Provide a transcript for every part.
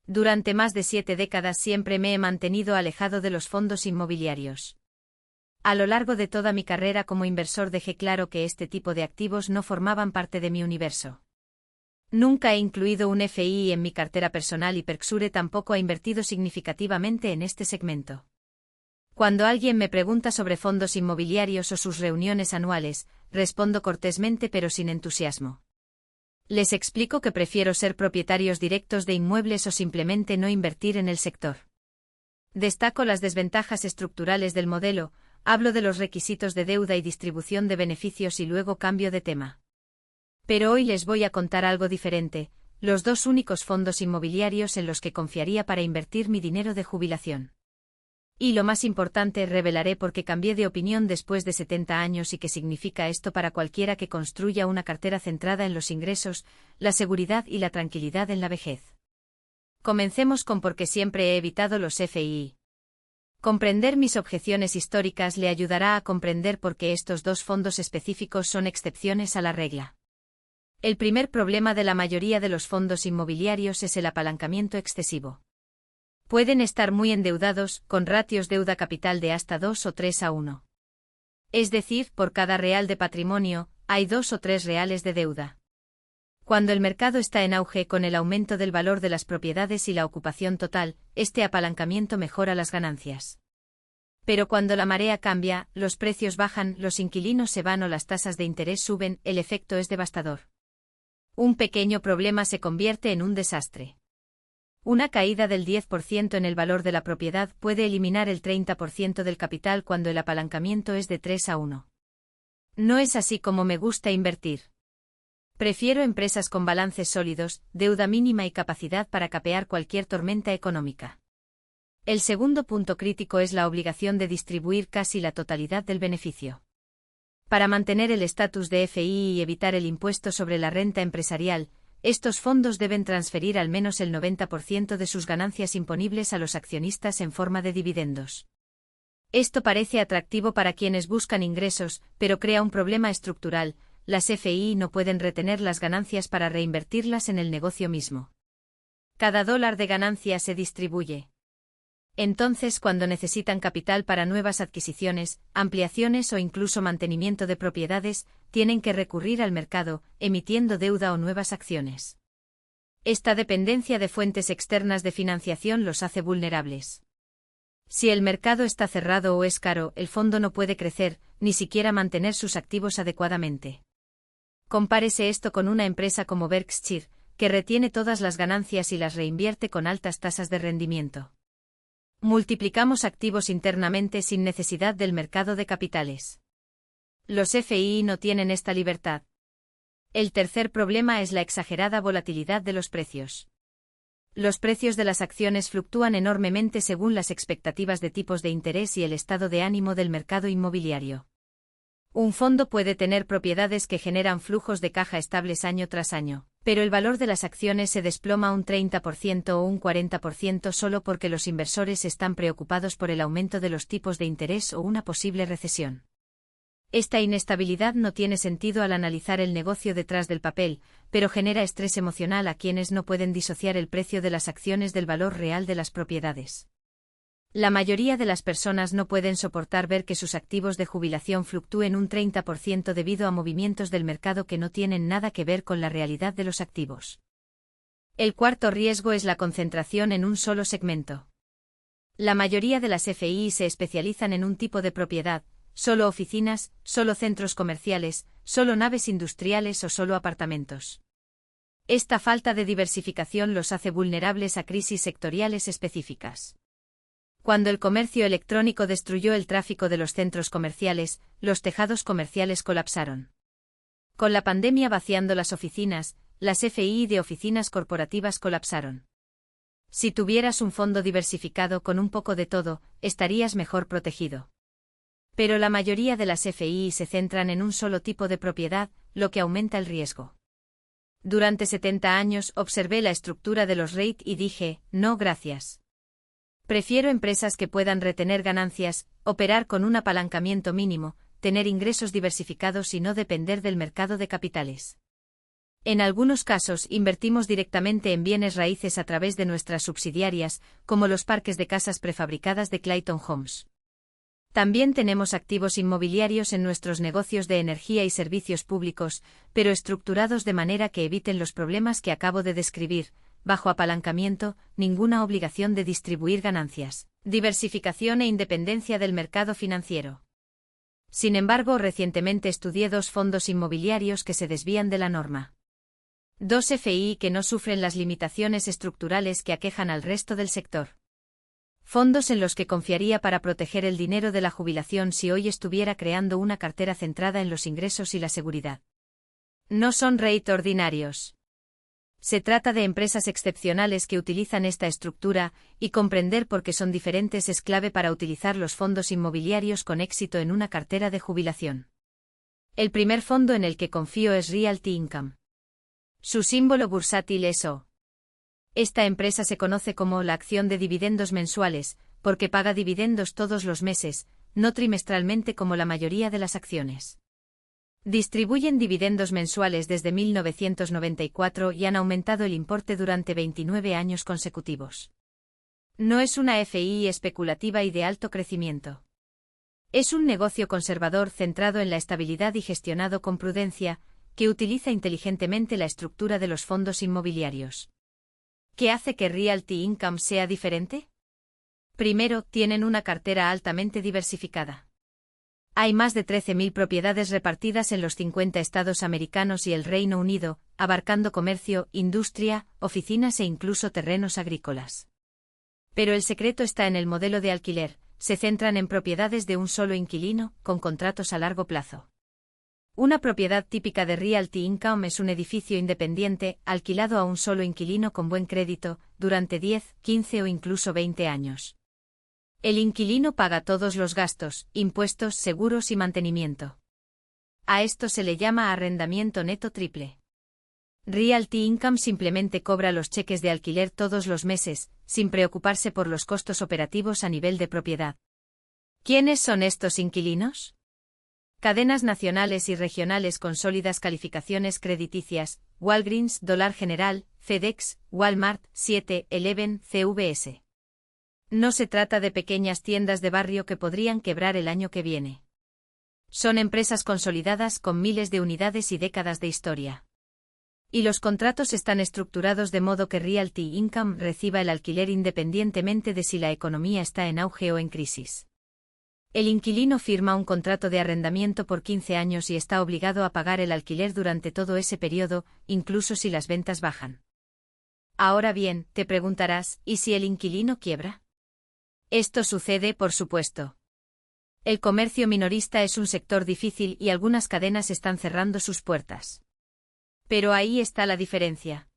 Durante más de 7 décadas siempre me he mantenido alejado de los fondos inmobiliarios. A lo largo de toda mi carrera como inversor dejé claro que este tipo de activos no formaban parte de mi universo. Nunca he incluido un FII en mi cartera personal y Berkshire tampoco ha invertido significativamente en este segmento. Cuando alguien me pregunta sobre fondos inmobiliarios o sus reuniones anuales, respondo cortésmente pero sin entusiasmo. Les explico que prefiero ser propietarios directos de inmuebles o simplemente no invertir en el sector. Destaco las desventajas estructurales del modelo, hablo de los requisitos de deuda y distribución de beneficios y luego cambio de tema. Pero hoy les voy a contar algo diferente, los dos únicos fondos inmobiliarios en los que confiaría para invertir mi dinero de jubilación. Y lo más importante, revelaré por qué cambié de opinión después de 70 años y qué significa esto para cualquiera que construya una cartera centrada en los ingresos, la seguridad y la tranquilidad en la vejez. Comencemos con por qué siempre he evitado los FII. Comprender mis objeciones históricas le ayudará a comprender por qué estos dos fondos específicos son excepciones a la regla. El primer problema de la mayoría de los fondos inmobiliarios es el apalancamiento excesivo. Pueden estar muy endeudados, con ratios deuda-capital de hasta 2 o 3 a 1. Es decir, por cada real de patrimonio, hay 2 o 3 reales de deuda. Cuando el mercado está en auge con el aumento del valor de las propiedades y la ocupación total, este apalancamiento mejora las ganancias. Pero cuando la marea cambia, los precios bajan, los inquilinos se van o las tasas de interés suben, el efecto es devastador. Un pequeño problema se convierte en un desastre. Una caída del 10% en el valor de la propiedad puede eliminar el 30% del capital cuando el apalancamiento es de 3 a 1. No es así como me gusta invertir. Prefiero empresas con balances sólidos, deuda mínima y capacidad para capear cualquier tormenta económica. El segundo punto crítico es la obligación de distribuir casi la totalidad del beneficio. Para mantener el estatus de FII y evitar el impuesto sobre la renta empresarial, estos fondos deben transferir al menos el 90% de sus ganancias imponibles a los accionistas en forma de dividendos. Esto parece atractivo para quienes buscan ingresos, pero crea un problema estructural: las FII no pueden retener las ganancias para reinvertirlas en el negocio mismo. Cada dólar de ganancia se distribuye. Entonces, cuando necesitan capital para nuevas adquisiciones, ampliaciones o incluso mantenimiento de propiedades, tienen que recurrir al mercado, emitiendo deuda o nuevas acciones. Esta dependencia de fuentes externas de financiación los hace vulnerables. Si el mercado está cerrado o es caro, el fondo no puede crecer, ni siquiera mantener sus activos adecuadamente. Compárese esto con una empresa como Berkshire, que retiene todas las ganancias y las reinvierte con altas tasas de rendimiento. Multiplicamos activos internamente sin necesidad del mercado de capitales. Los FII no tienen esta libertad. El tercer problema es la exagerada volatilidad de los precios. Los precios de las acciones fluctúan enormemente según las expectativas de tipos de interés y el estado de ánimo del mercado inmobiliario. Un fondo puede tener propiedades que generan flujos de caja estables año tras año, pero el valor de las acciones se desploma un 30% o un 40% solo porque los inversores están preocupados por el aumento de los tipos de interés o una posible recesión. Esta inestabilidad no tiene sentido al analizar el negocio detrás del papel, pero genera estrés emocional a quienes no pueden disociar el precio de las acciones del valor real de las propiedades. La mayoría de las personas no pueden soportar ver que sus activos de jubilación fluctúen un 30% debido a movimientos del mercado que no tienen nada que ver con la realidad de los activos. El cuarto riesgo es la concentración en un solo segmento. La mayoría de las FII se especializan en un tipo de propiedad: solo oficinas, solo centros comerciales, solo naves industriales o solo apartamentos. Esta falta de diversificación los hace vulnerables a crisis sectoriales específicas. Cuando el comercio electrónico destruyó el tráfico de los centros comerciales, los tejados comerciales colapsaron. Con la pandemia vaciando las oficinas, las FII de oficinas corporativas colapsaron. Si tuvieras un fondo diversificado con un poco de todo, estarías mejor protegido. Pero la mayoría de las FII se centran en un solo tipo de propiedad, lo que aumenta el riesgo. Durante 70 años observé la estructura de los REIT y dije, no gracias. Prefiero empresas que puedan retener ganancias, operar con un apalancamiento mínimo, tener ingresos diversificados y no depender del mercado de capitales. En algunos casos invertimos directamente en bienes raíces a través de nuestras subsidiarias, como los parques de casas prefabricadas de Clayton Homes. También tenemos activos inmobiliarios en nuestros negocios de energía y servicios públicos, pero estructurados de manera que eviten los problemas que acabo de describir, bajo apalancamiento, ninguna obligación de distribuir ganancias, diversificación e independencia del mercado financiero. Sin embargo, recientemente estudié 2 fondos inmobiliarios que se desvían de la norma. 2 FI que no sufren las limitaciones estructurales que aquejan al resto del sector. Fondos en los que confiaría para proteger el dinero de la jubilación si hoy estuviera creando una cartera centrada en los ingresos y la seguridad. No son REIT ordinarios. Se trata de empresas excepcionales que utilizan esta estructura, y comprender por qué son diferentes es clave para utilizar los fondos inmobiliarios con éxito en una cartera de jubilación. El primer fondo en el que confío es Realty Income. Su símbolo bursátil es O. Esta empresa se conoce como la acción de dividendos mensuales, porque paga dividendos todos los meses, no trimestralmente como la mayoría de las acciones. Distribuyen dividendos mensuales desde 1994 y han aumentado el importe durante 29 años consecutivos. No es una FI especulativa y de alto crecimiento. Es un negocio conservador centrado en la estabilidad y gestionado con prudencia, que utiliza inteligentemente la estructura de los fondos inmobiliarios. ¿Qué hace que Realty Income sea diferente? Primero, tienen una cartera altamente diversificada. Hay más de 13.000 propiedades repartidas en los 50 estados americanos y el Reino Unido, abarcando comercio, industria, oficinas e incluso terrenos agrícolas. Pero el secreto está en el modelo de alquiler, se centran en propiedades de un solo inquilino, con contratos a largo plazo. Una propiedad típica de Realty Income es un edificio independiente, alquilado a un solo inquilino con buen crédito, durante 10, 15 o incluso 20 años. El inquilino paga todos los gastos, impuestos, seguros y mantenimiento. A esto se le llama arrendamiento neto triple. Realty Income simplemente cobra los cheques de alquiler todos los meses, sin preocuparse por los costos operativos a nivel de propiedad. ¿Quiénes son estos inquilinos? Cadenas nacionales y regionales con sólidas calificaciones crediticias, Walgreens, Dollar General, FedEx, Walmart, 7-Eleven, CVS. No se trata de pequeñas tiendas de barrio que podrían quebrar el año que viene. Son empresas consolidadas con miles de unidades y décadas de historia. Y los contratos están estructurados de modo que Realty Income reciba el alquiler independientemente de si la economía está en auge o en crisis. El inquilino firma un contrato de arrendamiento por 15 años y está obligado a pagar el alquiler durante todo ese periodo, incluso si las ventas bajan. Ahora bien, te preguntarás, ¿y si el inquilino quiebra? Esto sucede, por supuesto. El comercio minorista es un sector difícil y algunas cadenas están cerrando sus puertas. Pero ahí está la diferencia.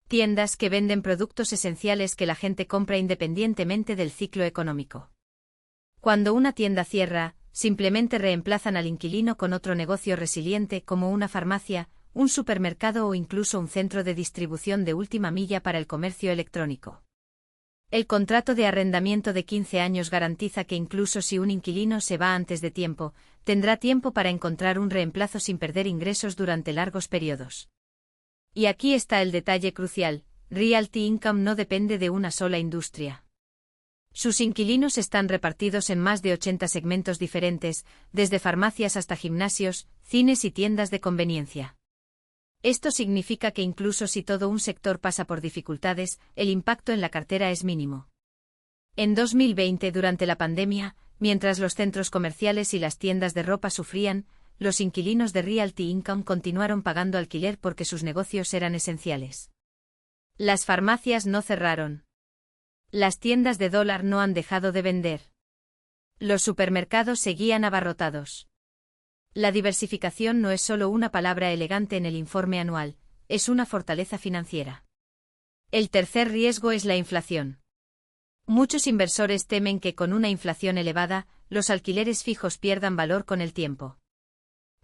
Tiendas que venden productos esenciales que la gente compra independientemente del ciclo económico. Cuando una tienda cierra, simplemente reemplazan al inquilino con otro negocio resiliente como una farmacia, un supermercado o incluso un centro de distribución de última milla para el comercio electrónico. El contrato de arrendamiento de 15 años garantiza que incluso si un inquilino se va antes de tiempo, tendrá tiempo para encontrar un reemplazo sin perder ingresos durante largos periodos. Y aquí está el detalle crucial, Realty Income no depende de una sola industria. Sus inquilinos están repartidos en más de 80 segmentos diferentes, desde farmacias hasta gimnasios, cines y tiendas de conveniencia. Esto significa que incluso si todo un sector pasa por dificultades, el impacto en la cartera es mínimo. En 2020, durante la pandemia, mientras los centros comerciales y las tiendas de ropa sufrían, los inquilinos de Realty Income continuaron pagando alquiler porque sus negocios eran esenciales. Las farmacias no cerraron. Las tiendas de dólar no han dejado de vender. Los supermercados seguían abarrotados. La diversificación no es solo una palabra elegante en el informe anual, es una fortaleza financiera. El tercer riesgo es la inflación. Muchos inversores temen que con una inflación elevada, los alquileres fijos pierdan valor con el tiempo.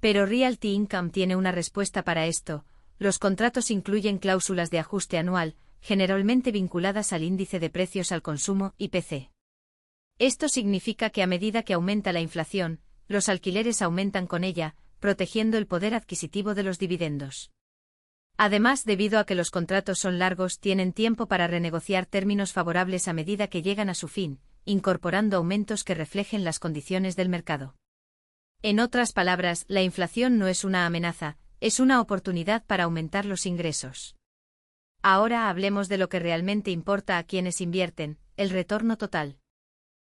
Pero Realty Income tiene una respuesta para esto. Los contratos incluyen cláusulas de ajuste anual, generalmente vinculadas al índice de precios al consumo, IPC. Esto significa que a medida que aumenta la inflación, los alquileres aumentan con ella, protegiendo el poder adquisitivo de los dividendos. Además, debido a que los contratos son largos, tienen tiempo para renegociar términos favorables a medida que llegan a su fin, incorporando aumentos que reflejen las condiciones del mercado. En otras palabras, la inflación no es una amenaza, es una oportunidad para aumentar los ingresos. Ahora hablemos de lo que realmente importa a quienes invierten, el retorno total.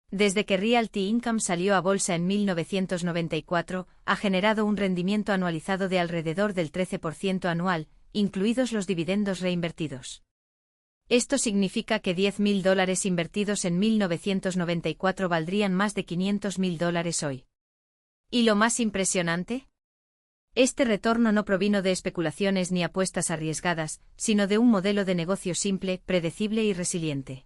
Desde que Realty Income salió a bolsa en 1994, ha generado un rendimiento anualizado de alrededor del 13% anual, incluidos los dividendos reinvertidos. Esto significa que $10.000 invertidos en 1994 valdrían más de $500.000 hoy. ¿Y lo más impresionante? Este retorno no provino de especulaciones ni apuestas arriesgadas, sino de un modelo de negocio simple, predecible y resiliente.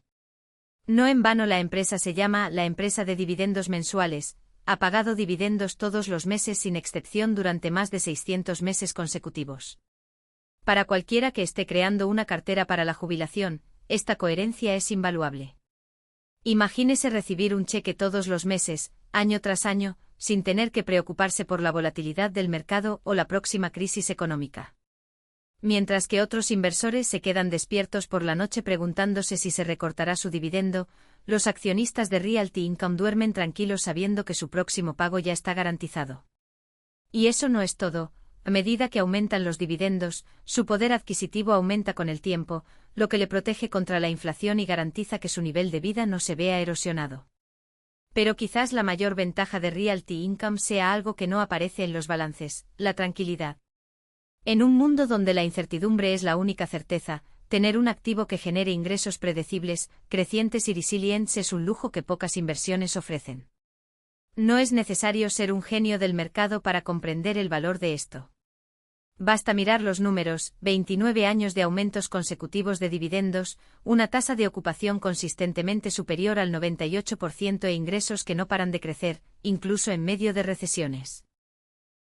No en vano la empresa se llama la empresa de dividendos mensuales, ha pagado dividendos todos los meses sin excepción durante más de 600 meses consecutivos. Para cualquiera que esté creando una cartera para la jubilación, esta coherencia es invaluable. Imagínese recibir un cheque todos los meses, año tras año, sin tener que preocuparse por la volatilidad del mercado o la próxima crisis económica. Mientras que otros inversores se quedan despiertos por la noche preguntándose si se recortará su dividendo, los accionistas de Realty Income duermen tranquilos sabiendo que su próximo pago ya está garantizado. Y eso no es todo. A medida que aumentan los dividendos, su poder adquisitivo aumenta con el tiempo, lo que le protege contra la inflación y garantiza que su nivel de vida no se vea erosionado. Pero quizás la mayor ventaja de Realty Income sea algo que no aparece en los balances: la tranquilidad. En un mundo donde la incertidumbre es la única certeza, tener un activo que genere ingresos predecibles, crecientes y resilientes es un lujo que pocas inversiones ofrecen. No es necesario ser un genio del mercado para comprender el valor de esto. Basta mirar los números: 29 años de aumentos consecutivos de dividendos, una tasa de ocupación consistentemente superior al 98% e ingresos que no paran de crecer, incluso en medio de recesiones.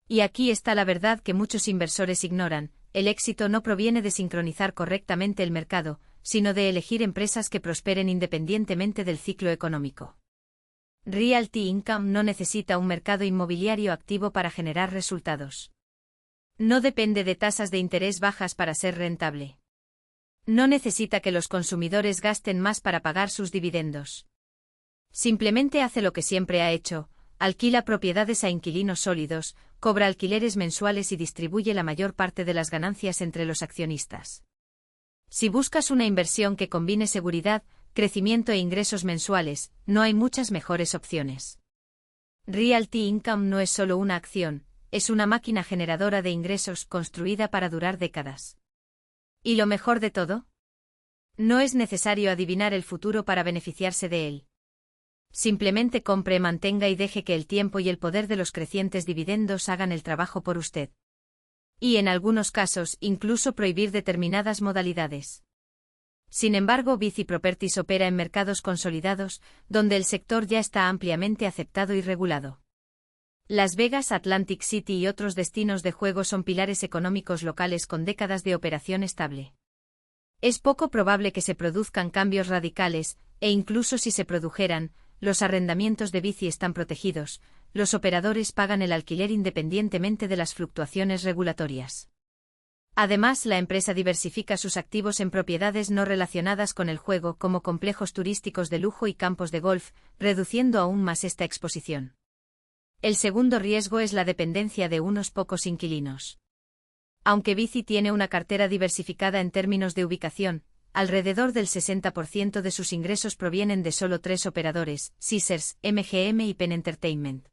Y aquí está la verdad que muchos inversores ignoran: el éxito no proviene de sincronizar correctamente el mercado, sino de elegir empresas que prosperen independientemente del ciclo económico. Realty Income no necesita un mercado inmobiliario activo para generar resultados. No depende de tasas de interés bajas para ser rentable. No necesita que los consumidores gasten más para pagar sus dividendos. Simplemente hace lo que siempre ha hecho: alquila propiedades a inquilinos sólidos, cobra alquileres mensuales y distribuye la mayor parte de las ganancias entre los accionistas. Si buscas una inversión que combine seguridad, crecimiento e ingresos mensuales, no hay muchas mejores opciones. Realty Income no es solo una acción, es una máquina generadora de ingresos construida para durar décadas. ¿Y lo mejor de todo? No es necesario adivinar el futuro para beneficiarse de él. Simplemente compre, mantenga y deje que el tiempo y el poder de los crecientes dividendos hagan el trabajo por usted. Y en algunos casos, incluso prohibir determinadas modalidades. Sin embargo, Vici Properties opera en mercados consolidados, donde el sector ya está ampliamente aceptado y regulado. Las Vegas, Atlantic City y otros destinos de juego son pilares económicos locales con décadas de operación estable. Es poco probable que se produzcan cambios radicales, e incluso si se produjeran, los arrendamientos de Vici están protegidos, los operadores pagan el alquiler independientemente de las fluctuaciones regulatorias. Además, la empresa diversifica sus activos en propiedades no relacionadas con el juego, como complejos turísticos de lujo y campos de golf, reduciendo aún más esta exposición. El segundo riesgo es la dependencia de unos pocos inquilinos. Aunque Vici tiene una cartera diversificada en términos de ubicación, alrededor del 60% de sus ingresos provienen de solo 3 operadores: Caesars, MGM y Penn Entertainment.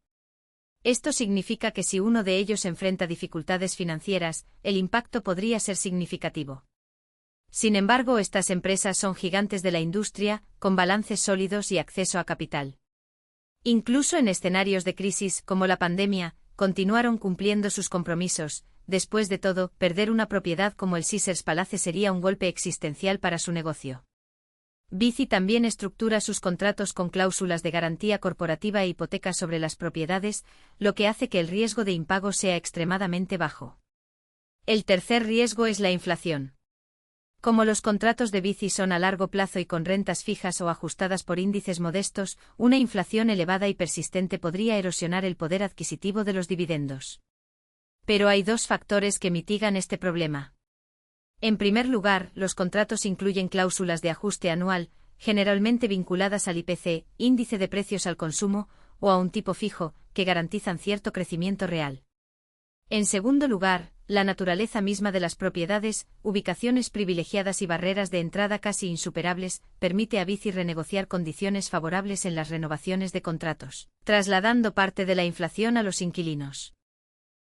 Esto significa que si uno de ellos enfrenta dificultades financieras, el impacto podría ser significativo. Sin embargo, estas empresas son gigantes de la industria, con balances sólidos y acceso a capital. Incluso en escenarios de crisis, como la pandemia, continuaron cumpliendo sus compromisos. Después de todo, perder una propiedad como el Caesars Palace sería un golpe existencial para su negocio. Vici también estructura sus contratos con cláusulas de garantía corporativa e hipotecas sobre las propiedades, lo que hace que el riesgo de impago sea extremadamente bajo. El tercer riesgo es la inflación. Como los contratos de Vici son a largo plazo y con rentas fijas o ajustadas por índices modestos, una inflación elevada y persistente podría erosionar el poder adquisitivo de los dividendos. Pero hay 2 factores que mitigan este problema. En primer lugar, los contratos incluyen cláusulas de ajuste anual, generalmente vinculadas al IPC, índice de precios al consumo, o a un tipo fijo, que garantizan cierto crecimiento real. En segundo lugar, la naturaleza misma de las propiedades, ubicaciones privilegiadas y barreras de entrada casi insuperables, permite a Bici renegociar condiciones favorables en las renovaciones de contratos, trasladando parte de la inflación a los inquilinos.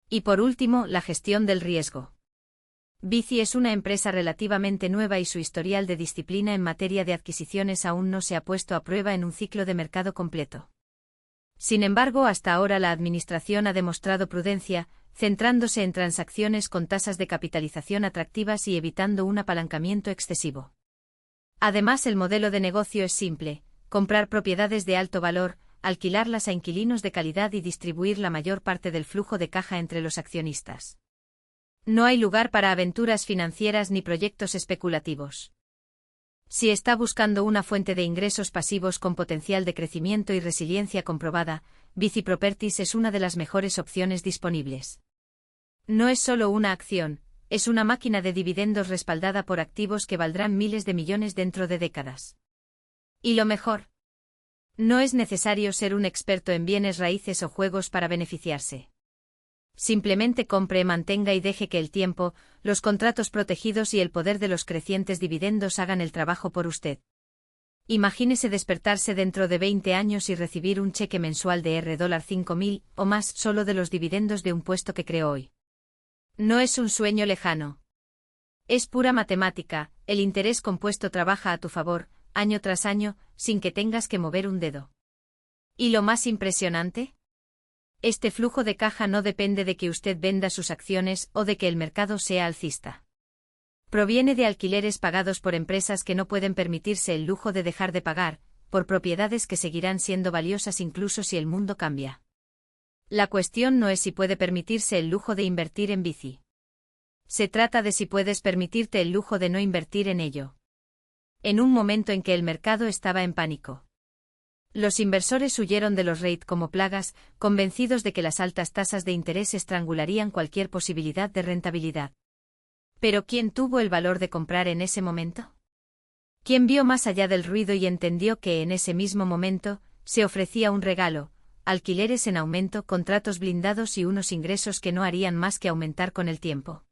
Y por último, la gestión del riesgo. Bici es una empresa relativamente nueva y su historial de disciplina en materia de adquisiciones aún no se ha puesto a prueba en un ciclo de mercado completo. Sin embargo, hasta ahora la administración ha demostrado prudencia, centrándose en transacciones con tasas de capitalización atractivas y evitando un apalancamiento excesivo. Además, el modelo de negocio es simple: comprar propiedades de alto valor, alquilarlas a inquilinos de calidad y distribuir la mayor parte del flujo de caja entre los accionistas. No hay lugar para aventuras financieras ni proyectos especulativos. Si está buscando una fuente de ingresos pasivos con potencial de crecimiento y resiliencia comprobada, Bici Properties es una de las mejores opciones disponibles. No es solo una acción, es una máquina de dividendos respaldada por activos que valdrán miles de millones dentro de décadas. Y lo mejor: no es necesario ser un experto en bienes raíces o juegos para beneficiarse. Simplemente compre, mantenga y deje que el tiempo, los contratos protegidos y el poder de los crecientes dividendos hagan el trabajo por usted. Imagínese despertarse dentro de 20 años y recibir un cheque mensual de $5.000 o más solo de los dividendos de un puesto que creó hoy. No es un sueño lejano. Es pura matemática, el interés compuesto trabaja a tu favor, año tras año, sin que tengas que mover un dedo. ¿Y lo más impresionante? Este flujo de caja no depende de que usted venda sus acciones o de que el mercado sea alcista. Proviene de alquileres pagados por empresas que no pueden permitirse el lujo de dejar de pagar, por propiedades que seguirán siendo valiosas incluso si el mundo cambia. La cuestión no es si puede permitirse el lujo de invertir en Bici. Se trata de si puedes permitirte el lujo de no invertir en ello. En un momento en que el mercado estaba en pánico, los inversores huyeron de los REIT como plagas, convencidos de que las altas tasas de interés estrangularían cualquier posibilidad de rentabilidad. ¿Pero quién tuvo el valor de comprar en ese momento? ¿Quién vio más allá del ruido y entendió que en ese mismo momento se ofrecía un regalo: alquileres en aumento, contratos blindados y unos ingresos que no harían más que aumentar con el tiempo?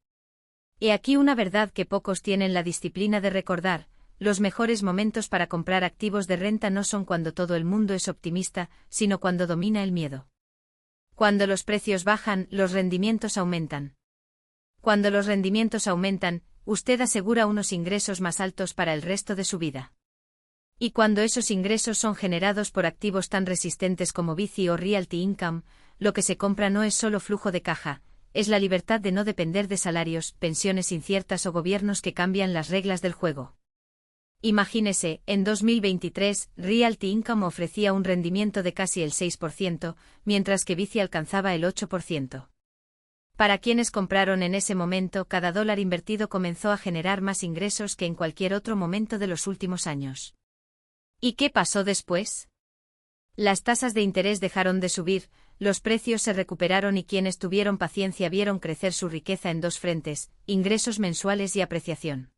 He aquí una verdad que pocos tienen la disciplina de recordar: los mejores momentos para comprar activos de renta no son cuando todo el mundo es optimista, sino cuando domina el miedo. Cuando los precios bajan, los rendimientos aumentan. Cuando los rendimientos aumentan, usted asegura unos ingresos más altos para el resto de su vida. Y cuando esos ingresos son generados por activos tan resistentes como Bici o Realty Income, lo que se compra no es solo flujo de caja, es la libertad de no depender de salarios, pensiones inciertas o gobiernos que cambian las reglas del juego. Imagínese, en 2023, Realty Income ofrecía un rendimiento de casi el 6%, mientras que Bici alcanzaba el 8%. Para quienes compraron en ese momento, cada dólar invertido comenzó a generar más ingresos que en cualquier otro momento de los últimos años. ¿Y qué pasó después? Las tasas de interés dejaron de subir, los precios se recuperaron y quienes tuvieron paciencia vieron crecer su riqueza en dos frentes: ingresos mensuales y apreciación.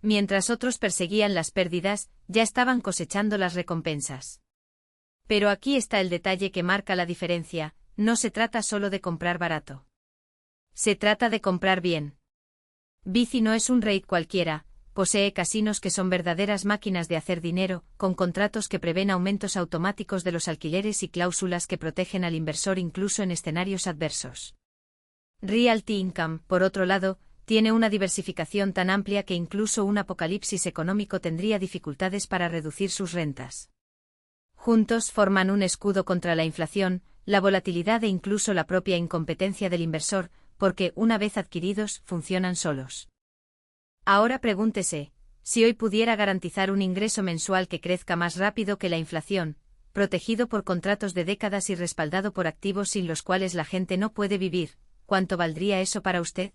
Mientras otros perseguían las pérdidas, ya estaban cosechando las recompensas. Pero aquí está el detalle que marca la diferencia: no se trata solo de comprar barato. Se trata de comprar bien. Bici no es un REIT cualquiera, posee casinos que son verdaderas máquinas de hacer dinero, con contratos que prevén aumentos automáticos de los alquileres y cláusulas que protegen al inversor incluso en escenarios adversos. Realty Income, por otro lado, tiene una diversificación tan amplia que incluso un apocalipsis económico tendría dificultades para reducir sus rentas. Juntos forman un escudo contra la inflación, la volatilidad e incluso la propia incompetencia del inversor, porque, una vez adquiridos, funcionan solos. Ahora pregúntese: si hoy pudiera garantizar un ingreso mensual que crezca más rápido que la inflación, protegido por contratos de décadas y respaldado por activos sin los cuales la gente no puede vivir, ¿cuánto valdría eso para usted?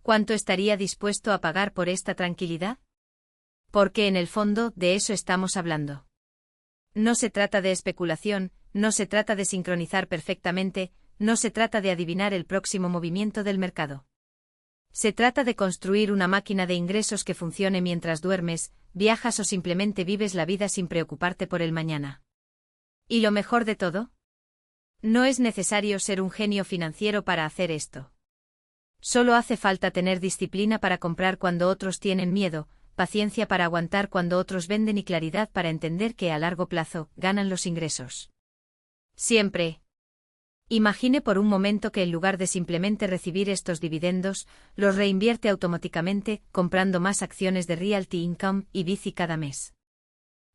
¿Cuánto estaría dispuesto a pagar por esta tranquilidad? Porque en el fondo, de eso estamos hablando. No se trata de especulación, no se trata de sincronizar perfectamente, no se trata de adivinar el próximo movimiento del mercado. Se trata de construir una máquina de ingresos que funcione mientras duermes, viajas o simplemente vives la vida sin preocuparte por el mañana. ¿Y lo mejor de todo? No es necesario ser un genio financiero para hacer esto. Solo hace falta tener disciplina para comprar cuando otros tienen miedo, paciencia para aguantar cuando otros venden y claridad para entender que a largo plazo ganan los ingresos. Siempre. Imagine por un momento que en lugar de simplemente recibir estos dividendos, los reinvierte automáticamente, comprando más acciones de Realty Income y Bici cada mes.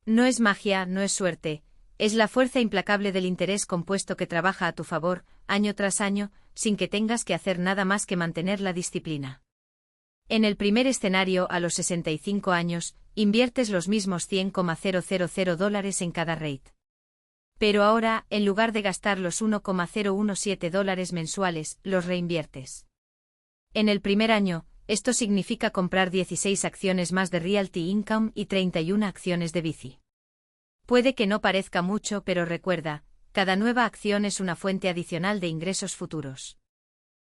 No es magia, no es suerte, es la fuerza implacable del interés compuesto que trabaja a tu favor, año tras año, sin que tengas que hacer nada más que mantener la disciplina. En el primer escenario, a los 65 años, inviertes los mismos $100,000 en cada rate. Pero ahora, en lugar de gastar los $1,017 mensuales, los reinviertes. En el primer año, esto significa comprar 16 acciones más de Realty Income y 31 acciones de Bici. Puede que no parezca mucho, pero recuerda, cada nueva acción es una fuente adicional de ingresos futuros.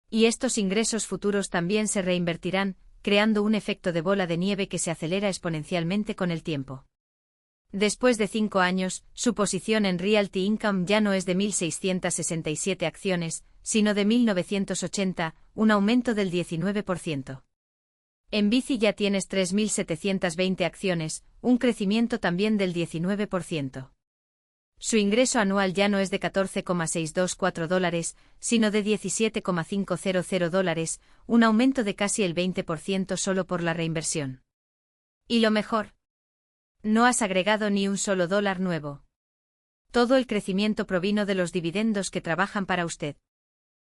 Y estos ingresos futuros también se reinvertirán, creando un efecto de bola de nieve que se acelera exponencialmente con el tiempo. Después de 5 años, su posición en Realty Income ya no es de 1.667 acciones, sino de 1.980, un aumento del 19%. En Bici ya tienes 3.720 acciones, un crecimiento también del 19%. Su ingreso anual ya no es de $14,624, sino de $17,500, un aumento de casi el 20% solo por la reinversión. Y lo mejor, no has agregado ni un solo dólar nuevo. Todo el crecimiento provino de los dividendos que trabajan para usted.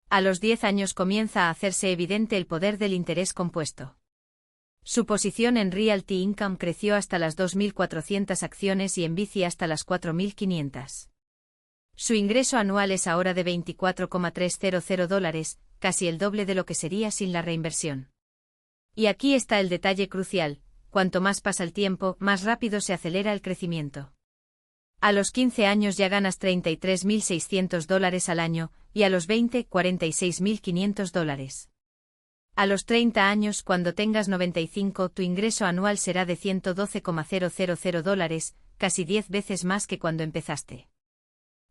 A los 10 años comienza a hacerse evidente el poder del interés compuesto. Su posición en Realty Income creció hasta las 2.400 acciones y en Bici hasta las 4.500. Su ingreso anual es ahora de $24,300, casi el doble de lo que sería sin la reinversión. Y aquí está el detalle crucial. Cuanto más pasa el tiempo, más rápido se acelera el crecimiento. A los 15 años ya ganas $33.600 al año, y a los 20, $46.500. A los 30 años, cuando tengas 95, tu ingreso anual será de $112,000, casi 10 veces más que cuando empezaste.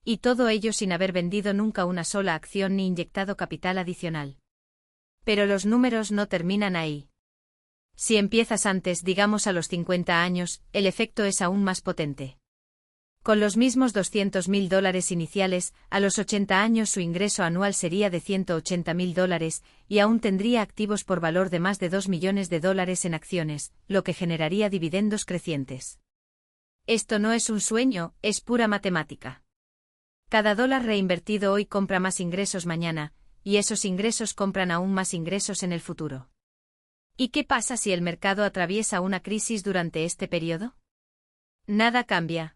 Y todo ello sin haber vendido nunca una sola acción ni inyectado capital adicional. Pero los números no terminan ahí. Si empiezas antes, digamos a los 50 años, el efecto es aún más potente. Con los mismos $200.000 iniciales, a los 80 años su ingreso anual sería de $180.000, y aún tendría activos por valor de más de $2 millones en acciones, lo que generaría dividendos crecientes. Esto no es un sueño, es pura matemática. Cada dólar reinvertido hoy compra más ingresos mañana, y esos ingresos compran aún más ingresos en el futuro. ¿Y qué pasa si el mercado atraviesa una crisis durante este periodo? Nada cambia.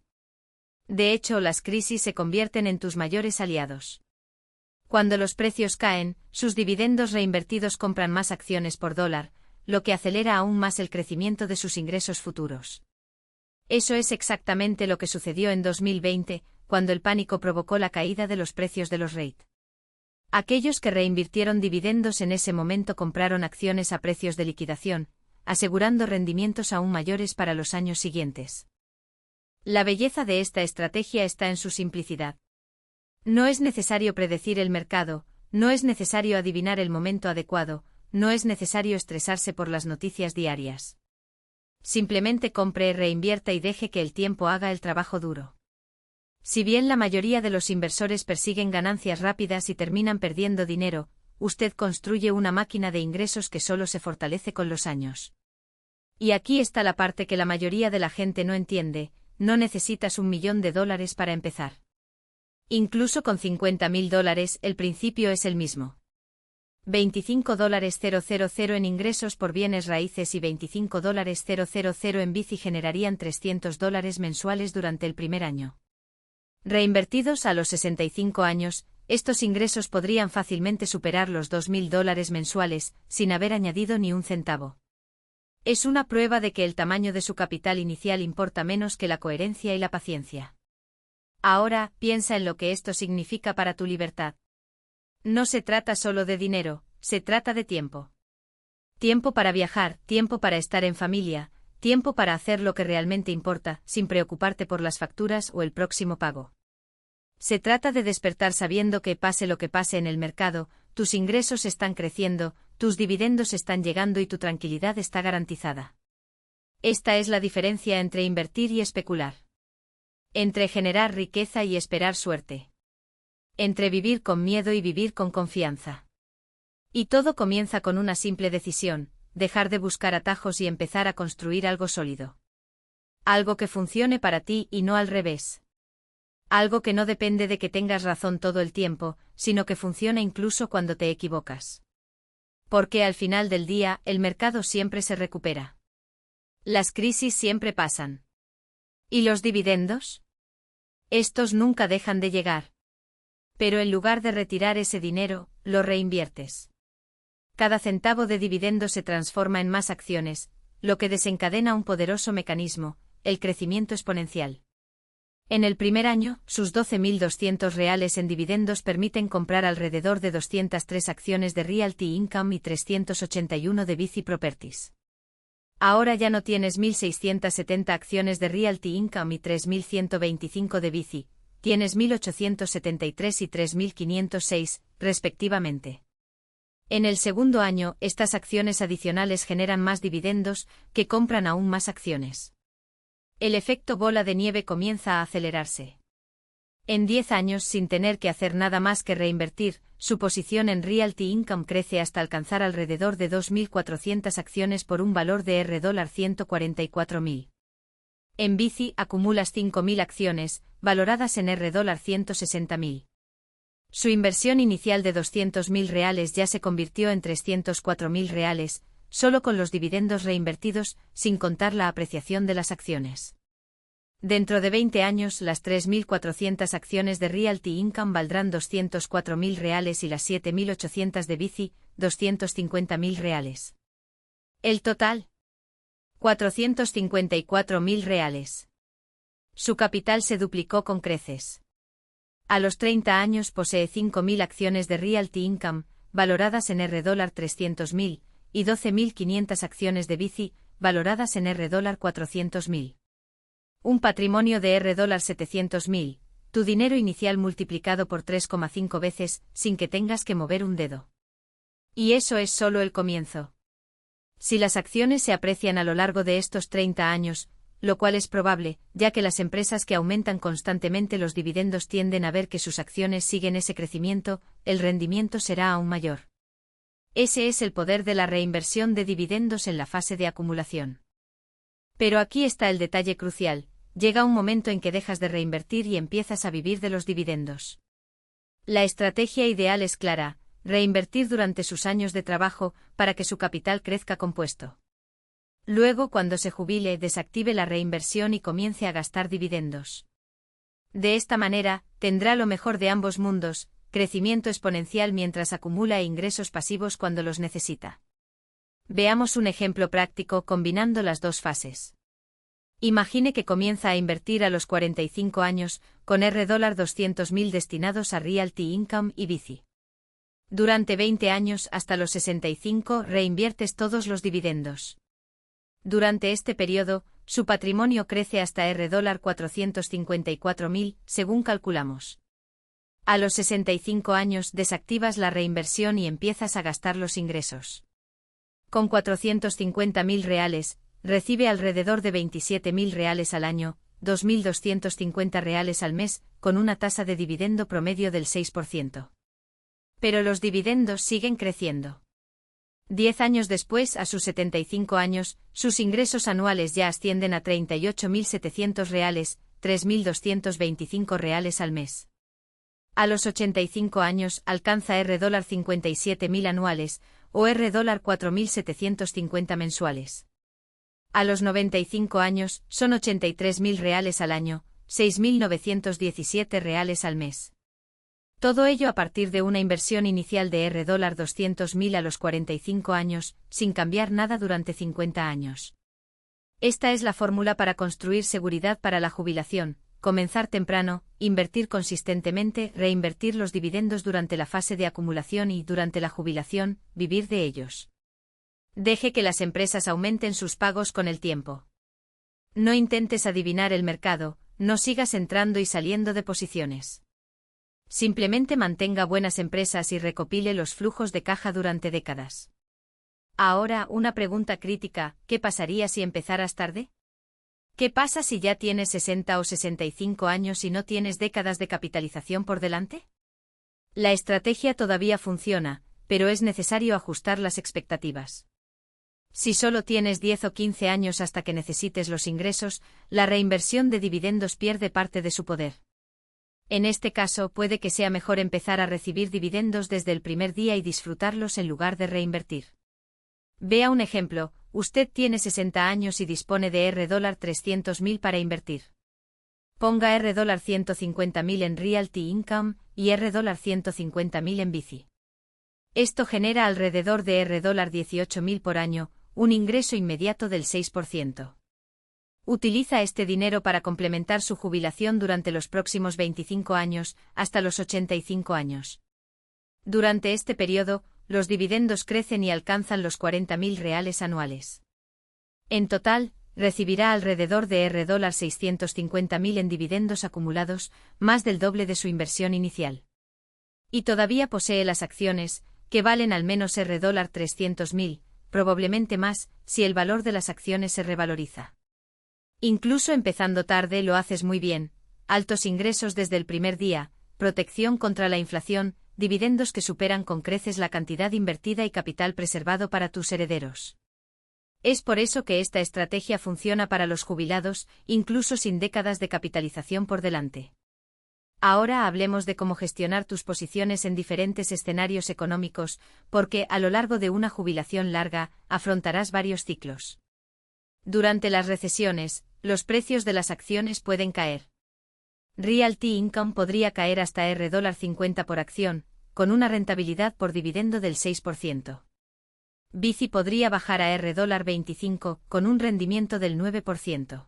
De hecho, las crisis se convierten en tus mayores aliados. Cuando los precios caen, sus dividendos reinvertidos compran más acciones por dólar, lo que acelera aún más el crecimiento de sus ingresos futuros. Eso es exactamente lo que sucedió en 2020, cuando el pánico provocó la caída de los precios de los REIT. Aquellos que reinvirtieron dividendos en ese momento compraron acciones a precios de liquidación, asegurando rendimientos aún mayores para los años siguientes. La belleza de esta estrategia está en su simplicidad. No es necesario predecir el mercado, no es necesario adivinar el momento adecuado, no es necesario estresarse por las noticias diarias. Simplemente compre, reinvierta y deje que el tiempo haga el trabajo duro. Si bien la mayoría de los inversores persiguen ganancias rápidas y terminan perdiendo dinero, usted construye una máquina de ingresos que solo se fortalece con los años. Y aquí está la parte que la mayoría de la gente no entiende: no necesitas $1 millón para empezar. Incluso con $50.000, el principio es el mismo. $25,000 en ingresos por bienes raíces y $25,000 en Bici generarían $300 mensuales durante el primer año. Reinvertidos a los 65 años, estos ingresos podrían fácilmente superar los $2.000 mensuales, sin haber añadido ni un centavo. Es una prueba de que el tamaño de su capital inicial importa menos que la coherencia y la paciencia. Ahora, piensa en lo que esto significa para tu libertad. No se trata solo de dinero, se trata de tiempo. Tiempo para viajar, tiempo para estar en familia, tiempo para hacer lo que realmente importa, sin preocuparte por las facturas o el próximo pago. Se trata de despertar sabiendo que pase lo que pase en el mercado, tus ingresos están creciendo, tus dividendos están llegando y tu tranquilidad está garantizada. Esta es la diferencia entre invertir y especular. Entre generar riqueza y esperar suerte. Entre vivir con miedo y vivir con confianza. Y todo comienza con una simple decisión, dejar de buscar atajos y empezar a construir algo sólido. Algo que funcione para ti y no al revés. Algo que no depende de que tengas razón todo el tiempo, sino que funciona incluso cuando te equivocas. Porque al final del día, el mercado siempre se recupera. Las crisis siempre pasan. ¿Y los dividendos? Estos nunca dejan de llegar. Pero en lugar de retirar ese dinero, lo reinviertes. Cada centavo de dividendo se transforma en más acciones, lo que desencadena un poderoso mecanismo, el crecimiento exponencial. En el primer año, sus 12.200 reales en dividendos permiten comprar alrededor de 203 acciones de Realty Income y 381 de Bici Properties. Ahora ya no tienes 1.670 acciones de Realty Income y 3.125 de Bici, tienes 1.873 y 3.506, respectivamente. En el segundo año, estas acciones adicionales generan más dividendos, que compran aún más acciones. El efecto bola de nieve comienza a acelerarse. En 10 años, sin tener que hacer nada más que reinvertir, su posición en Realty Income crece hasta alcanzar alrededor de 2.400 acciones por un valor de $144.000. En Bici acumulas 5.000 acciones, valoradas en $160.000. Su inversión inicial de $200.000 ya se convirtió en $304.000, solo con los dividendos reinvertidos, sin contar la apreciación de las acciones. Dentro de 20 años, las 3.400 acciones de Realty Income valdrán $204.000 y las 7.800 de Bici, $250.000. El total, $454.000. Su capital se duplicó con creces. A los 30 años posee 5.000 acciones de Realty Income, valoradas en $300.000, y 12.500 acciones de Bici, valoradas en $400.000. Un patrimonio de $700.000, tu dinero inicial multiplicado por 3,5 veces, sin que tengas que mover un dedo. Y eso es solo el comienzo. Si las acciones se aprecian a lo largo de estos 30 años, lo cual es probable, ya que las empresas que aumentan constantemente los dividendos tienden a ver que sus acciones siguen ese crecimiento, el rendimiento será aún mayor. Ese es el poder de la reinversión de dividendos en la fase de acumulación. Pero aquí está el detalle crucial, llega un momento en que dejas de reinvertir y empiezas a vivir de los dividendos. La estrategia ideal es clara, reinvertir durante sus años de trabajo, para que su capital crezca compuesto. Luego, cuando se jubile, desactive la reinversión y comience a gastar dividendos. De esta manera, tendrá lo mejor de ambos mundos, crecimiento exponencial mientras acumula ingresos pasivos cuando los necesita. Veamos un ejemplo práctico combinando las dos fases. Imagine que comienza a invertir a los 45 años, con $200.000 destinados a Realty Income y Bici. Durante 20 años hasta los 65 reinviertes todos los dividendos. Durante este periodo, su patrimonio crece hasta $454.000, según calculamos. A los 65 años desactivas la reinversión y empiezas a gastar los ingresos. Con $450.000, recibe alrededor de $27.000 al año, $2.250 al mes, con una tasa de dividendo promedio del 6%. Pero los dividendos siguen creciendo. 10 años después, a sus 75 años, sus ingresos anuales ya ascienden a $38.700, $3.225 al mes. A los 85 años, alcanza $57.000 anuales, o $4.750 mensuales. A los 95 años, son $83.000 al año, $6.917 al mes. Todo ello a partir de una inversión inicial de $200.000 a los 45 años, sin cambiar nada durante 50 años. Esta es la fórmula para construir seguridad para la jubilación: comenzar temprano, invertir consistentemente, reinvertir los dividendos durante la fase de acumulación y, durante la jubilación, vivir de ellos. Deje que las empresas aumenten sus pagos con el tiempo. No intentes adivinar el mercado, no sigas entrando y saliendo de posiciones. Simplemente mantenga buenas empresas y recopile los flujos de caja durante décadas. Ahora, una pregunta crítica: ¿qué pasaría si empezaras tarde? ¿Qué pasa si ya tienes 60 o 65 años y no tienes décadas de capitalización por delante? La estrategia todavía funciona, pero es necesario ajustar las expectativas. Si solo tienes 10 o 15 años hasta que necesites los ingresos, la reinversión de dividendos pierde parte de su poder. En este caso, puede que sea mejor empezar a recibir dividendos desde el primer día y disfrutarlos en lugar de reinvertir. Vea un ejemplo: usted tiene 60 años y dispone de $300.000 para invertir. Ponga $150.000 en Realty Income y $150.000 en Bici. Esto genera alrededor de $18.000 por año, un ingreso inmediato del 6%. Utiliza este dinero para complementar su jubilación durante los próximos 25 años, hasta los 85 años. Durante este periodo, los dividendos crecen y alcanzan los $40.000 anuales. En total, recibirá alrededor de $650.000 en dividendos acumulados, más del doble de su inversión inicial. Y todavía posee las acciones, que valen al menos $300.000, probablemente más, si el valor de las acciones se revaloriza. Incluso empezando tarde lo haces muy bien: altos ingresos desde el primer día, protección contra la inflación, dividendos que superan con creces la cantidad invertida y capital preservado para tus herederos. Es por eso que esta estrategia funciona para los jubilados, incluso sin décadas de capitalización por delante. Ahora hablemos de cómo gestionar tus posiciones en diferentes escenarios económicos, porque, a lo largo de una jubilación larga, afrontarás varios ciclos. Durante las recesiones, los precios de las acciones pueden caer. Realty Income podría caer hasta $50 por acción, con una rentabilidad por dividendo del 6%. Bici podría bajar a $25, con un rendimiento del 9%.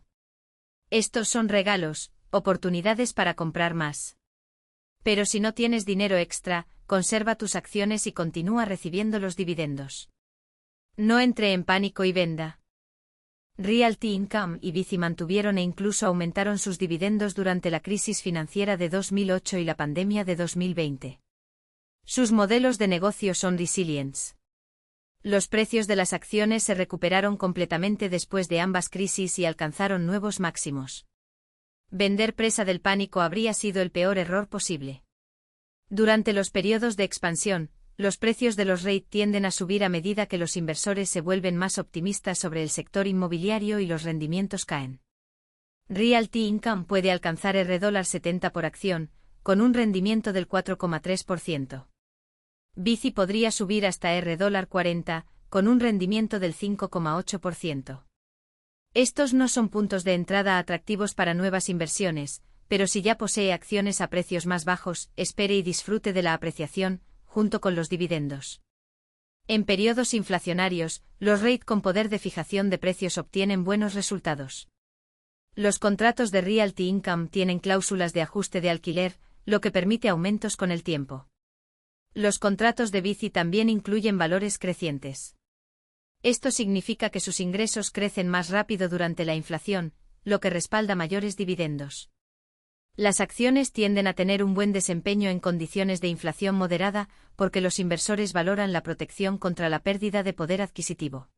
Estos son regalos, oportunidades para comprar más. Pero si no tienes dinero extra, conserva tus acciones y continúa recibiendo los dividendos. No entre en pánico y venda. Realty Income y Bici mantuvieron e incluso aumentaron sus dividendos durante la crisis financiera de 2008 y la pandemia de 2020. Sus modelos de negocio son resilientes. Los precios de las acciones se recuperaron completamente después de ambas crisis y alcanzaron nuevos máximos. Vender presa del pánico habría sido el peor error posible. Durante los periodos de expansión, los precios de los REIT tienden a subir a medida que los inversores se vuelven más optimistas sobre el sector inmobiliario y los rendimientos caen. Realty Income puede alcanzar $70 por acción, con un rendimiento del 4,3%. Bici podría subir hasta $40, con un rendimiento del 5,8%. Estos no son puntos de entrada atractivos para nuevas inversiones, pero si ya posee acciones a precios más bajos, espere y disfrute de la apreciación, junto con los dividendos. En periodos inflacionarios, los REIT con poder de fijación de precios obtienen buenos resultados. Los contratos de Realty Income tienen cláusulas de ajuste de alquiler, lo que permite aumentos con el tiempo. Los contratos de Bici también incluyen valores crecientes. Esto significa que sus ingresos crecen más rápido durante la inflación, lo que respalda mayores dividendos. Las acciones tienden a tener un buen desempeño en condiciones de inflación moderada, porque los inversores valoran la protección contra la pérdida de poder adquisitivo.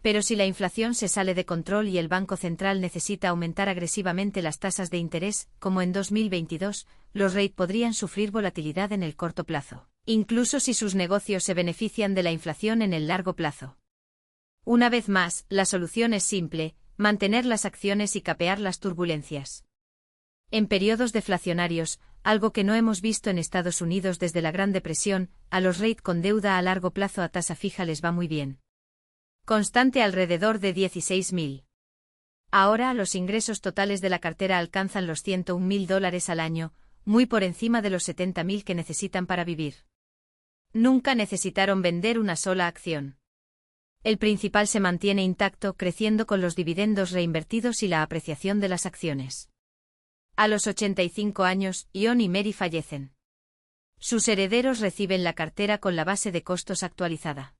Pero si la inflación se sale de control y el Banco Central necesita aumentar agresivamente las tasas de interés, como en 2022, los REIT podrían sufrir volatilidad en el corto plazo, incluso si sus negocios se benefician de la inflación en el largo plazo. Una vez más, la solución es simple: mantener las acciones y capear las turbulencias. En periodos deflacionarios, algo que no hemos visto en Estados Unidos desde la Gran Depresión, a los REIT con deuda a largo plazo a tasa fija les va muy bien. Constante alrededor de $16.000. Ahora los ingresos totales de la cartera alcanzan los $101.000 al año, muy por encima de los $70.000 que necesitan para vivir. Nunca necesitaron vender una sola acción. El principal se mantiene intacto, creciendo con los dividendos reinvertidos y la apreciación de las acciones. A los 85 años, Ion y Mary fallecen. Sus herederos reciben la cartera con la base de costos actualizada.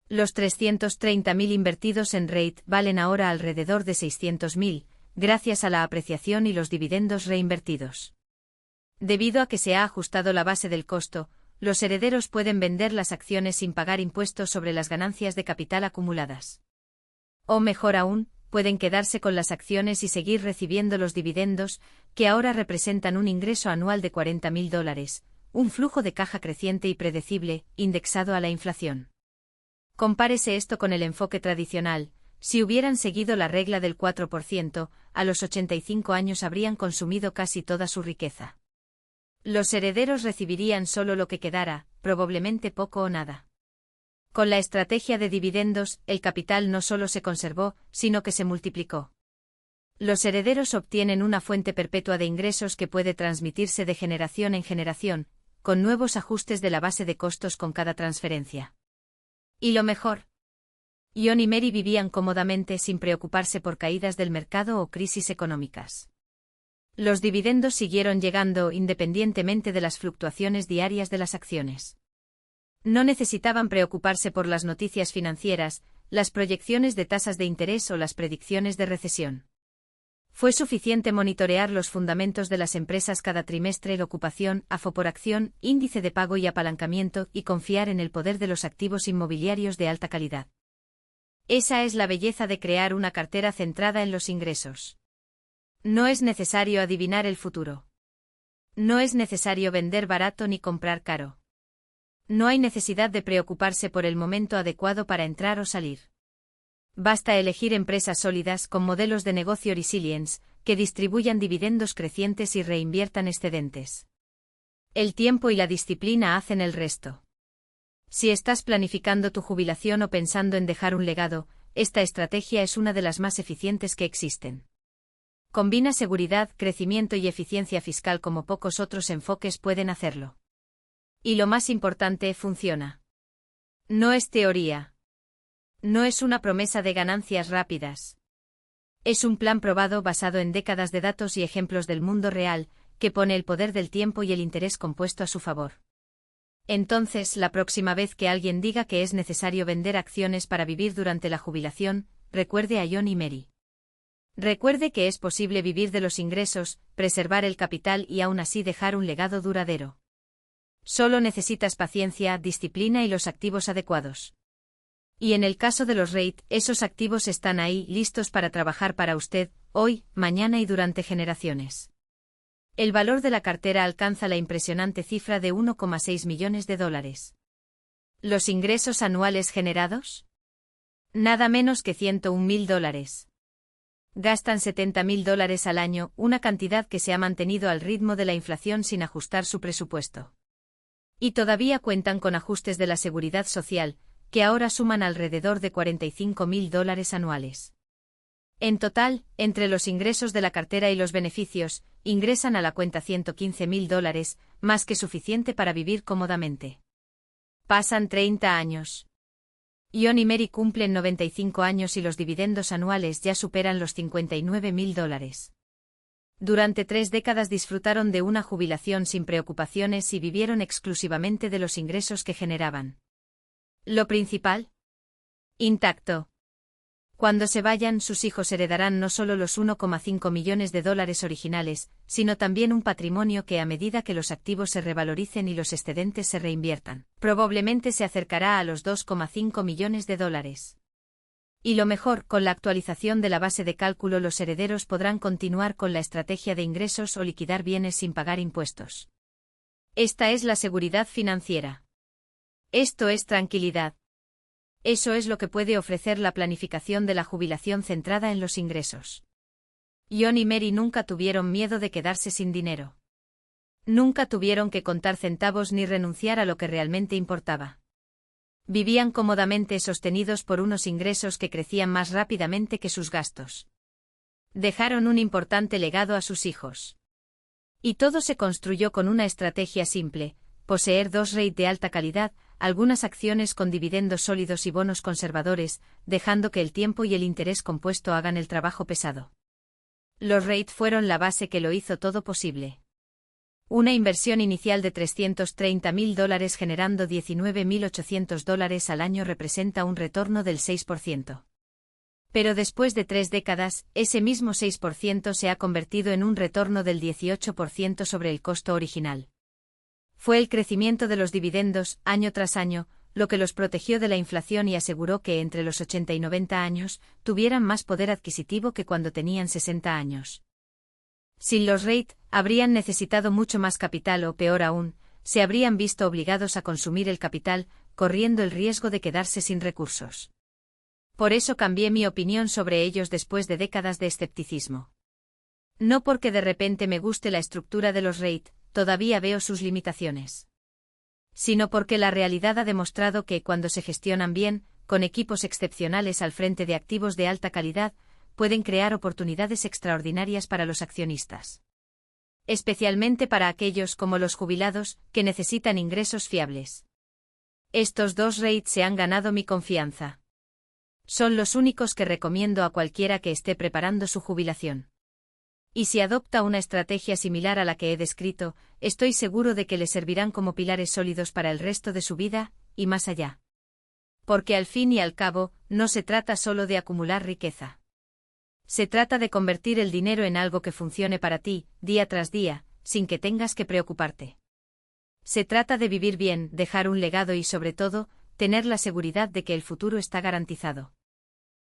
Los 330.000 invertidos en REIT valen ahora alrededor de 600.000, gracias a la apreciación y los dividendos reinvertidos. Debido a que se ha ajustado la base del costo, los herederos pueden vender las acciones sin pagar impuestos sobre las ganancias de capital acumuladas. O mejor aún, pueden quedarse con las acciones y seguir recibiendo los dividendos, que ahora representan un ingreso anual de $40.000, un flujo de caja creciente y predecible, indexado a la inflación. Compárese esto con el enfoque tradicional. Si hubieran seguido la regla del 4%, a los 85 años habrían consumido casi toda su riqueza. Los herederos recibirían solo lo que quedara, probablemente poco o nada. Con la estrategia de dividendos, el capital no solo se conservó, sino que se multiplicó. Los herederos obtienen una fuente perpetua de ingresos que puede transmitirse de generación en generación, con nuevos ajustes de la base de costos con cada transferencia. Y lo mejor. John y Mary vivían cómodamente sin preocuparse por caídas del mercado o crisis económicas. Los dividendos siguieron llegando independientemente de las fluctuaciones diarias de las acciones. No necesitaban preocuparse por las noticias financieras, las proyecciones de tasas de interés o las predicciones de recesión. Fue suficiente monitorear los fundamentos de las empresas cada trimestre: ocupación, AFO por acción, índice de pago y apalancamiento, y confiar en el poder de los activos inmobiliarios de alta calidad. Esa es la belleza de crear una cartera centrada en los ingresos. No es necesario adivinar el futuro. No es necesario vender barato ni comprar caro. No hay necesidad de preocuparse por el momento adecuado para entrar o salir. Basta elegir empresas sólidas con modelos de negocio resilience, que distribuyan dividendos crecientes y reinviertan excedentes. El tiempo y la disciplina hacen el resto. Si estás planificando tu jubilación o pensando en dejar un legado, esta estrategia es una de las más eficientes que existen. Combina seguridad, crecimiento y eficiencia fiscal como pocos otros enfoques pueden hacerlo. Y lo más importante, funciona. No es teoría. No es una promesa de ganancias rápidas. Es un plan probado basado en décadas de datos y ejemplos del mundo real, que pone el poder del tiempo y el interés compuesto a su favor. Entonces, la próxima vez que alguien diga que es necesario vender acciones para vivir durante la jubilación, recuerde a John y Mary. Recuerde que es posible vivir de los ingresos, preservar el capital y aún así dejar un legado duradero. Solo necesitas paciencia, disciplina y los activos adecuados. Y en el caso de los REIT, esos activos están ahí, listos para trabajar para usted, hoy, mañana y durante generaciones. El valor de la cartera alcanza la impresionante cifra de $1,6 millones. ¿Los ingresos anuales generados? Nada menos que $101.000. Gastan $70.000 al año, una cantidad que se ha mantenido al ritmo de la inflación sin ajustar su presupuesto. Y todavía cuentan con ajustes de la seguridad social, que ahora suman alrededor de $45.000 anuales. En total, entre los ingresos de la cartera y los beneficios, ingresan a la cuenta $115.000, más que suficiente para vivir cómodamente. Pasan 30 años. John y Mary cumplen 95 años y los dividendos anuales ya superan los $59.000. Durante 3 décadas disfrutaron de una jubilación sin preocupaciones y vivieron exclusivamente de los ingresos que generaban. Lo principal, intacto. Cuando se vayan, sus hijos heredarán no solo los $1,5 millones originales, sino también un patrimonio que, a medida que los activos se revaloricen y los excedentes se reinviertan, probablemente se acercará a los $2,5 millones. Y lo mejor, con la actualización de la base de cálculo, los herederos podrán continuar con la estrategia de ingresos o liquidar bienes sin pagar impuestos. Esta es la seguridad financiera. Esto es tranquilidad. Eso es lo que puede ofrecer la planificación de la jubilación centrada en los ingresos. John y Mary nunca tuvieron miedo de quedarse sin dinero. Nunca tuvieron que contar centavos ni renunciar a lo que realmente importaba. Vivían cómodamente sostenidos por unos ingresos que crecían más rápidamente que sus gastos. Dejaron un importante legado a sus hijos. Y todo se construyó con una estrategia simple: poseer 2 REIT de alta calidad, algunas acciones con dividendos sólidos y bonos conservadores, dejando que el tiempo y el interés compuesto hagan el trabajo pesado. Los REIT fueron la base que lo hizo todo posible. Una inversión inicial de $330.000 generando $19.800 al año representa un retorno del 6%. Pero después de 3 décadas, ese mismo 6% se ha convertido en un retorno del 18% sobre el costo original. Fue el crecimiento de los dividendos, año tras año, lo que los protegió de la inflación y aseguró que entre los 80 y 90 años, tuvieran más poder adquisitivo que cuando tenían 60 años. Sin los REIT, habrían necesitado mucho más capital o, peor aún, se habrían visto obligados a consumir el capital, corriendo el riesgo de quedarse sin recursos. Por eso cambié mi opinión sobre ellos después de décadas de escepticismo. No porque de repente me guste la estructura de los REIT, todavía veo sus limitaciones. Sino porque la realidad ha demostrado que cuando se gestionan bien, con equipos excepcionales al frente de activos de alta calidad, pueden crear oportunidades extraordinarias para los accionistas. Especialmente para aquellos como los jubilados, que necesitan ingresos fiables. Estos dos REIT se han ganado mi confianza. Son los únicos que recomiendo a cualquiera que esté preparando su jubilación. Y si adopta una estrategia similar a la que he descrito, estoy seguro de que le servirán como pilares sólidos para el resto de su vida, y más allá. Porque al fin y al cabo, no se trata solo de acumular riqueza. Se trata de convertir el dinero en algo que funcione para ti, día tras día, sin que tengas que preocuparte. Se trata de vivir bien, dejar un legado y sobre todo, tener la seguridad de que el futuro está garantizado.